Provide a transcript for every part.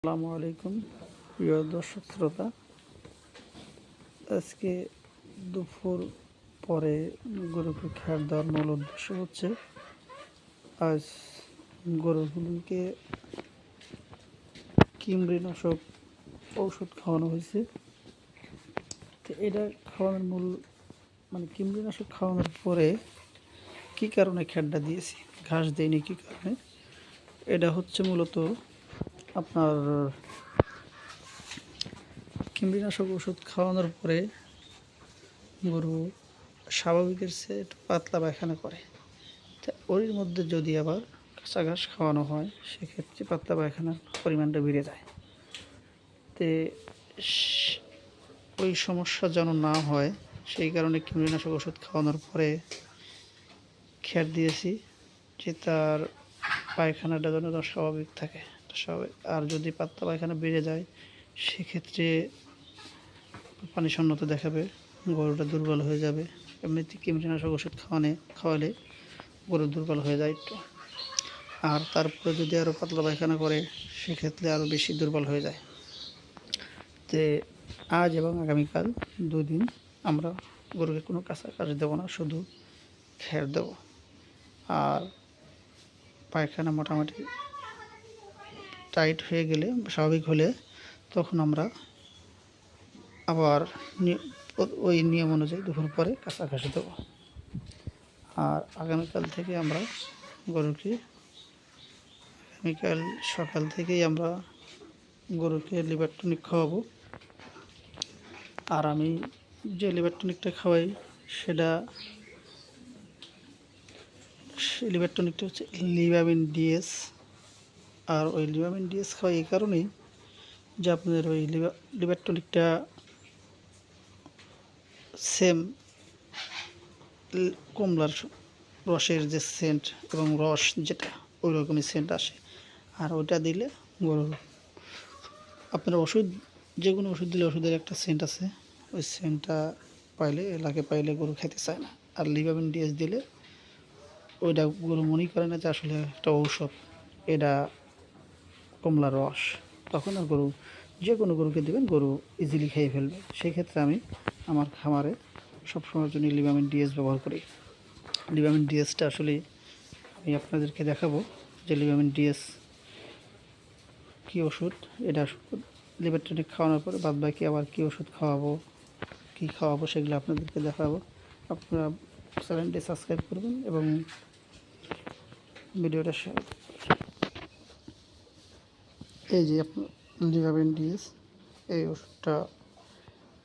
আসসালামু আলাইকুম প্রিয় দর্শক শ্রোতা। আজকে দুপুর পরে গরুকে খাবার দেওয়ার মূল উদ্দেশ্য হচ্ছে আজ গরুগুলিকে কৃমিনাশক ঔষধ খাওয়ানো হয়েছে। তো এটা খাওয়ানোর মূল কৃমিনাশক খাওয়ানোর পরে কী কারণে খ্যাটটা দিয়েছি, ঘাস দেয়নি কী কারণে, এটা হচ্ছে মূলত আপনার কৃমিনাশক ওষুধ খাওয়ানোর পরে গরু স্বাভাবিকের চেয়ে একটু পাতলা পায়খানা করে। তা ওর মধ্যে যদি আবার কাঁচা ঘাস খাওয়ানো হয় সেক্ষেত্রে পাতলা পায়খানার পরিমাণটা বেড়ে যায়। তে ওই সমস্যা যেন না হয় সেই কারণে কৃমিনাশক ওষুধ খাওয়ানোর পরে খ্যার দিয়েছি যে তার পায়খানাটা যেন স্বাভাবিক থাকে। আর যদি পাতলা পায়খানা বেড়ে যায় সেক্ষেত্রে পানি শূন্যতা দেখাবে, গরুটা দুর্বল হয়ে যাবে। এমনিতে কৃমিনাশক ওষুধ খাওয়ালে গরু দুর্বল হয়ে যায় একটু, আর তারপরে যদি আরও পাতলা পায়খানা করে সেক্ষেত্রে আরও বেশি দুর্বল হয়ে যায়। তে আজ এবং আগামীকাল দুদিন আমরা গরুকে কোনো কাঁচা ঘাস দেবো না, শুধু খ্যার দেবো। আর পায়খানা মোটামুটি টাইট হয়ে গেলে, স্বাভাবিক হলে, তখন আমরা আবার ওই নিয়ম অনুযায়ী দুপুর পরে কাঁচা ঘাস দেবো। আর আগামীকাল থেকে আমরা গরুকে আগামীকাল সকাল থেকেই আমরা গরুকে লিভার টনিক খাওয়াবো। আর আমি যে লিভার টনিকটা খাওয়াই লিভার টনিকটা হচ্ছে লিভামিন ডিএস। আর ওই লিভামিন ডিএস খাওয়াই এই কারণেই যে আপনাদের ওই লিভার টনিকটা সেম কমলার রসের যে সেন্ট এবং রস যেটা ওই রকমই সেন্ট আসে। আর ওইটা দিলে গরুর আপনার ওষুধ, যে কোনো ওষুধ দিলে ওষুধের একটা সেন্ট আছে, ওই সেন্টটা পাইলে গরু খেতে চায় না। আর লিভামিন ডিএস দিলে ওইটা গরু মনে করে না যে আসলে একটা ঔষধ, এটা কমলার রস, তখন আর যে কোনো গরুকে দেবেন গরু ইজিলি খেয়ে ফেলবে। সেই ক্ষেত্রে আমি আমার খামারে সবসময়ের জন্য লিভামিন ডিএস ব্যবহার করি। লিভামিন ডিএসটা আসলে আমি আপনাদেরকে দেখাবো যে লিভামিন ডিএস কী ওষুধ। এটা লিভার টনিক খাওয়ানোর পরে বাদবাকি আবার কী ওষুধ খাওয়াবো সেগুলো আপনাদেরকে দেখাবো। আপনারা চ্যানেলটি সাবস্ক্রাইব করবেন এবং ভিডিওটা শেয়ার করবেন। এই যে আপনার লিভামিন ডিএস, এই ওষুধটা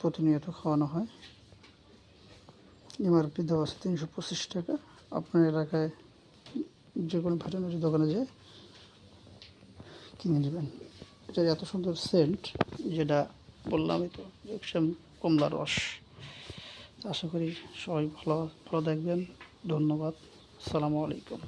প্রতিনিয়ত খাওয়ানো হয়। এমআরপি দেওয়া আছে 325 টাকা। আপনার এলাকায় যে কোনো ভেটেরিনারি দোকানে যেয়ে কিনে নেবেন। এটার এত সুন্দর সেন্ট, যেটা বললামই তো, কমলা রস। আশা করি সবাই ভালো থাকবেন। ধন্যবাদ। আসসালামু আলাইকুম।